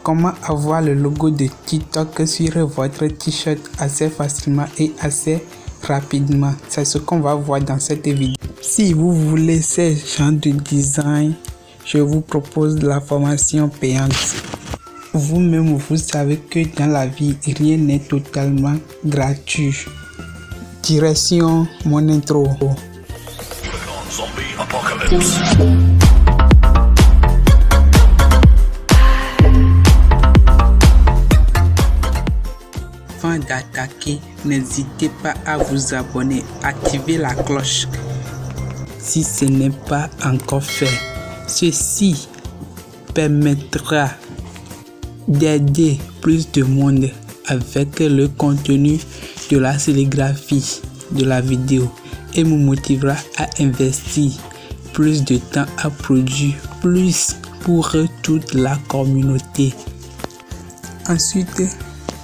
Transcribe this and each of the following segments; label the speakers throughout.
Speaker 1: Comment avoir le logo de TikTok sur votre t-shirt assez facilement et assez rapidement? C'est ce qu'on va voir dans cette vidéo. Si vous voulez ce genre de design, je vous propose la formation payante. Vous-même, vous savez que dans la vie, rien n'est totalement gratuit. Direction mon intro.
Speaker 2: Zombie apocalypse.
Speaker 1: Avant d'attaquer, n'hésitez pas à vous abonner, activer la cloche si ce n'est pas encore fait. Ceci permettra d'aider plus de monde avec le contenu de la sérigraphie de la vidéo et me motivera à investir plus de temps à produire plus pour toute la communauté. Ensuite,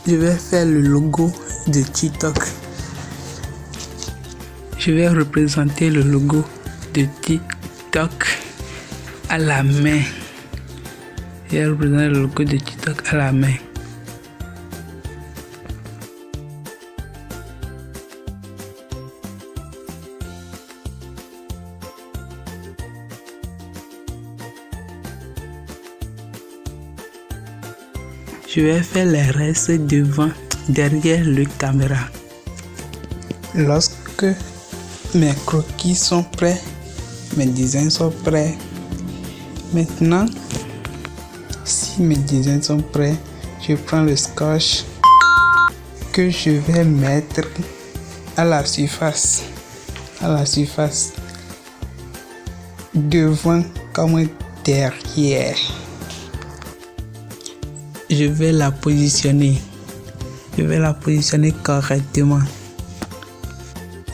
Speaker 1: je vais faire le logo de TikTok. Je vais représenter le logo de TikTok à la main. Je vais représenter le logo de TikTok à la main. Je vais faire les restes devant, derrière la caméra. Lorsque mes croquis sont prêts, mes designs sont prêts. Maintenant, si mes designs sont prêts, je prends le scotch que je vais mettre à la surface, devant comme derrière. Je vais la positionner correctement.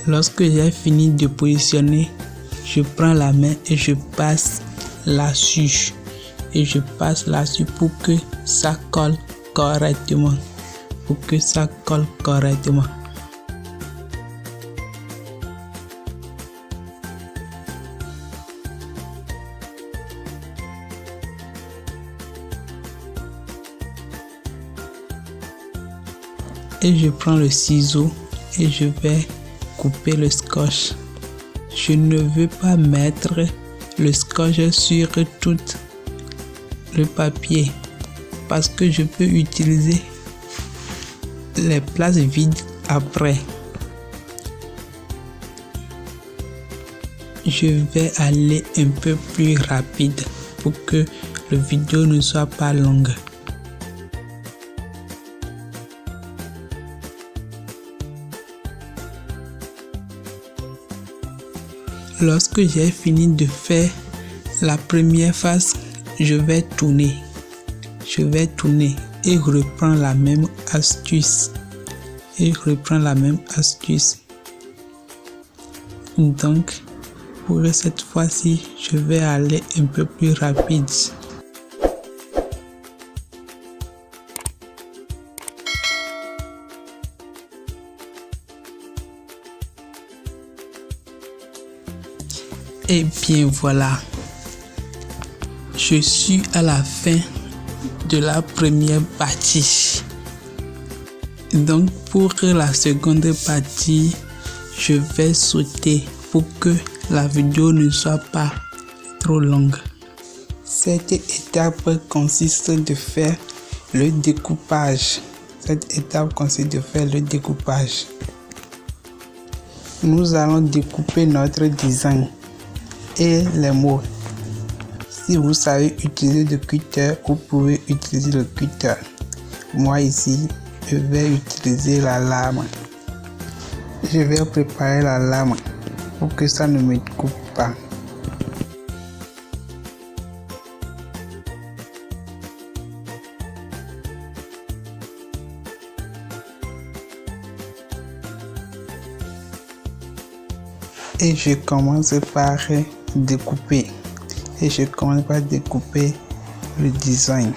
Speaker 1: Lorsque j'ai fini de positionner, je prends la main et je passe là-dessus. Pour que ça colle correctement. Et je prends le ciseau et je vais couper le scotch. Je ne veux pas mettre le scotch sur tout le papier parce que je peux utiliser les places vides après. Je vais aller un peu plus rapide pour que la vidéo ne soit pas longue. Lorsque j'ai fini de faire la première face, je vais tourner et reprendre la même astuce. Donc, pour cette fois-ci, je vais aller un peu plus rapide. Et bien voilà, je suis à la fin de la première partie. Donc pour la seconde partie, je vais sauter pour que la vidéo ne soit pas trop longue. Cette étape consiste de faire le découpage. Nous allons découper notre design et les mots. Si vous savez utiliser le cutter, vous pouvez utiliser le cutter. Moi ici, je vais utiliser la lame. Je vais préparer la lame pour que ça ne me coupe pas. Et je commence par découper. Le design.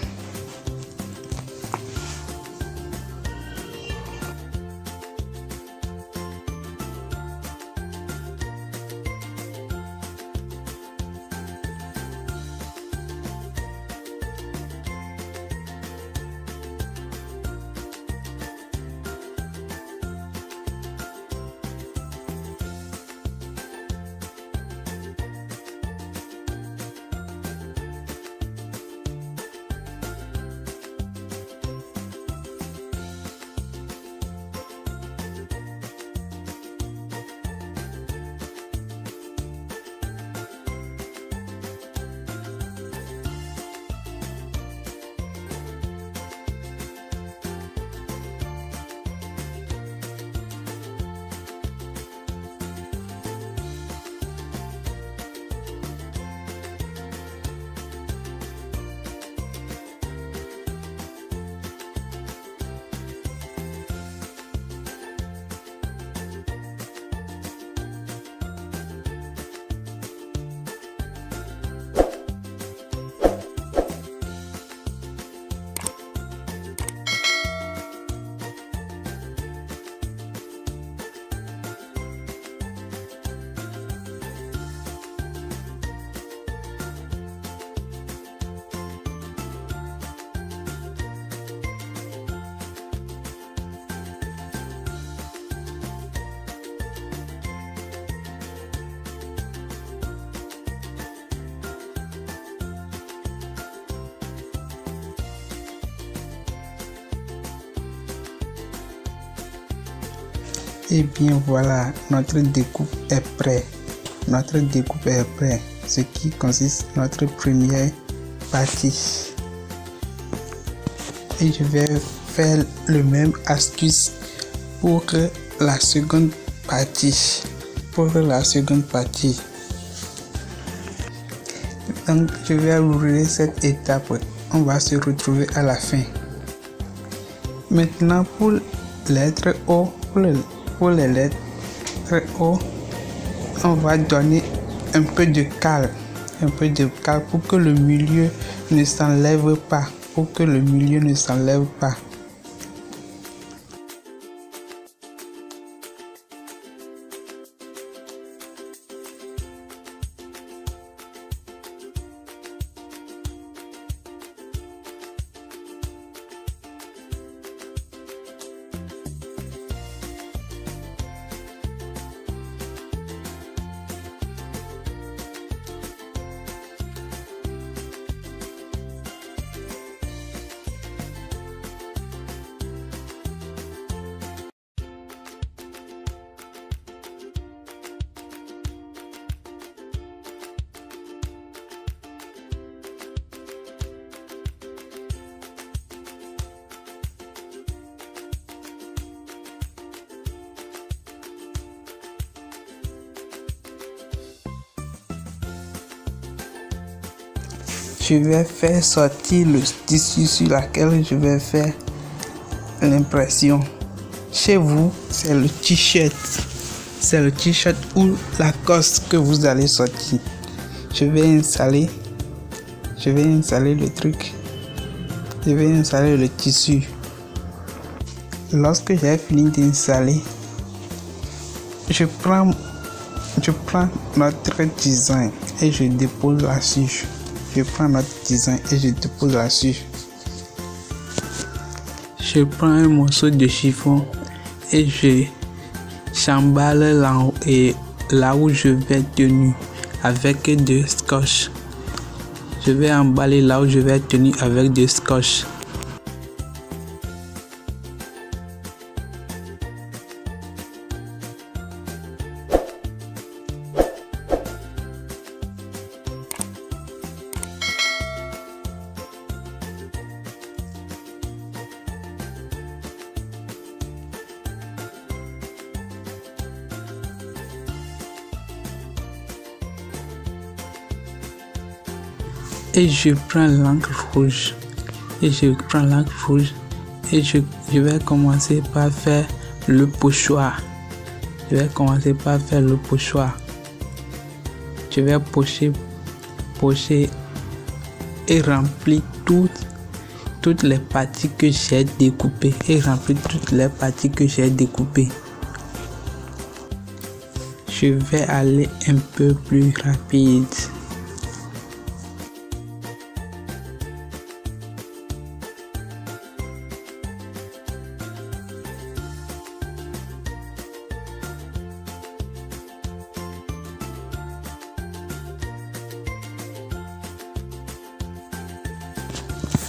Speaker 1: Et bien voilà, notre découpe est prête. Notre découpe est prête, ce qui consiste en notre première partie. Et je vais faire le même astuce pour la seconde partie. Donc je vais rouler cette étape. On va se retrouver à la fin. Maintenant pour les lettres O, pour les lettres O, on va donner un peu de cale pour que le milieu ne s'enlève pas. Je vais faire sortir le tissu sur lequel je vais faire l'impression. Chez vous, c'est le t-shirt. C'est le t-shirt ou la coste que vous allez sortir. Je vais installer le truc. Je vais installer le tissu. Lorsque j'ai fini d'installer, je prends notre design et je dépose là-dessus. Je prends un morceau de chiffon et je chamballe là où je vais tenir avec de scotch. Je vais emballer là où je vais tenir avec de scotch. Et je prends l'encre rouge et je vais commencer par faire le pochoir. Je vais pocher et remplir toutes les parties que j'ai découpées. Je vais aller un peu plus rapide.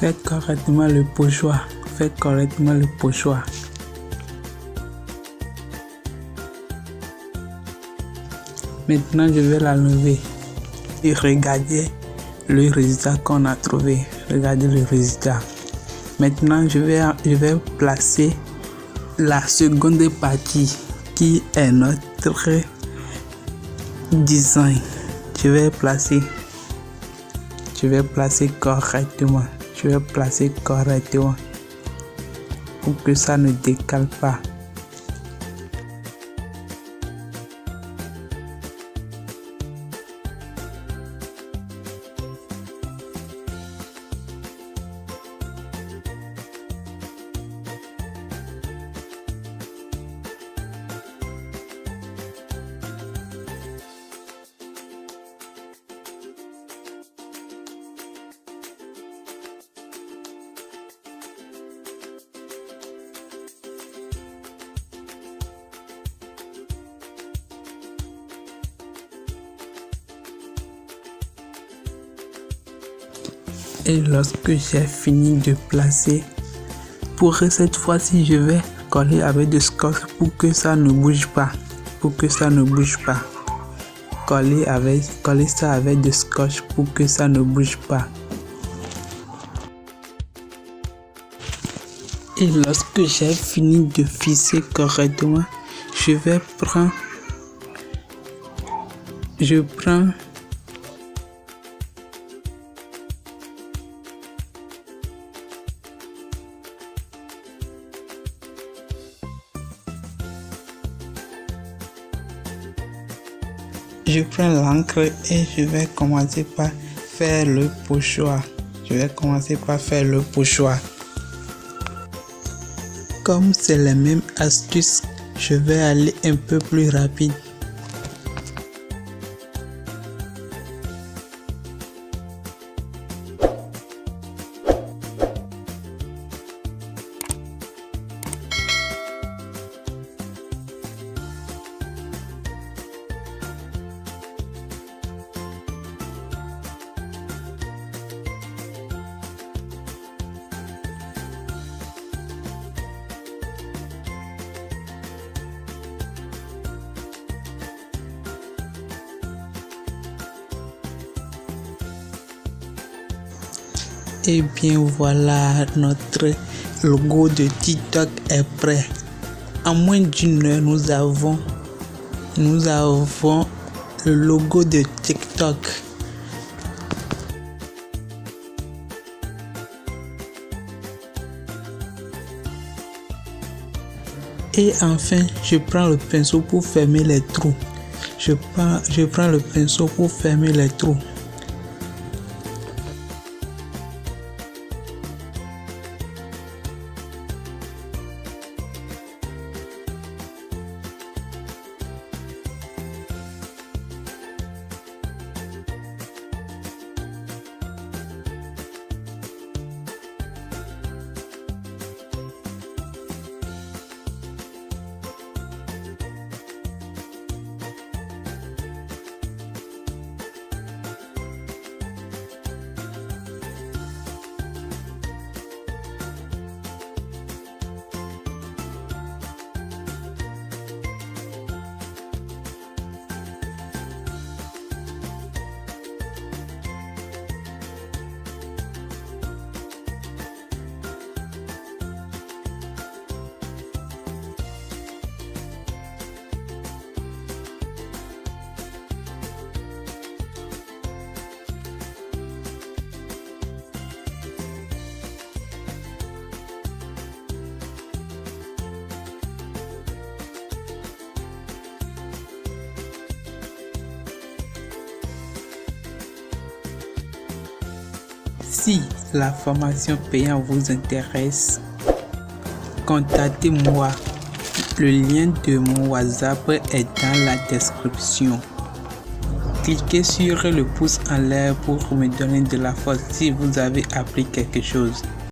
Speaker 1: Faites correctement le pochoir. Maintenant, je vais la lever et regarder le résultat qu'on a trouvé. Maintenant, je vais placer la seconde partie qui est notre design. Je vais placer correctement. Pour que ça ne décale pas. Et lorsque j'ai fini de placer, pour cette fois-ci, je vais coller avec du scotch pour que ça ne bouge pas. Coller ça avec du scotch pour que ça ne bouge pas. Et lorsque j'ai fini de fisser correctement, je prends l'encre et je vais commencer par faire le pochoir. Comme c'est la même astuce, je vais aller un peu plus rapide. Et bien voilà, notre logo de TikTok est prêt. En moins d'une heure, nous avons le logo de TikTok. Et enfin, je prends le pinceau pour fermer les trous. Si la formation payante vous intéresse, contactez-moi. Le lien de mon WhatsApp est dans la description. Cliquez sur le pouce en l'air pour me donner de la force si vous avez appris quelque chose.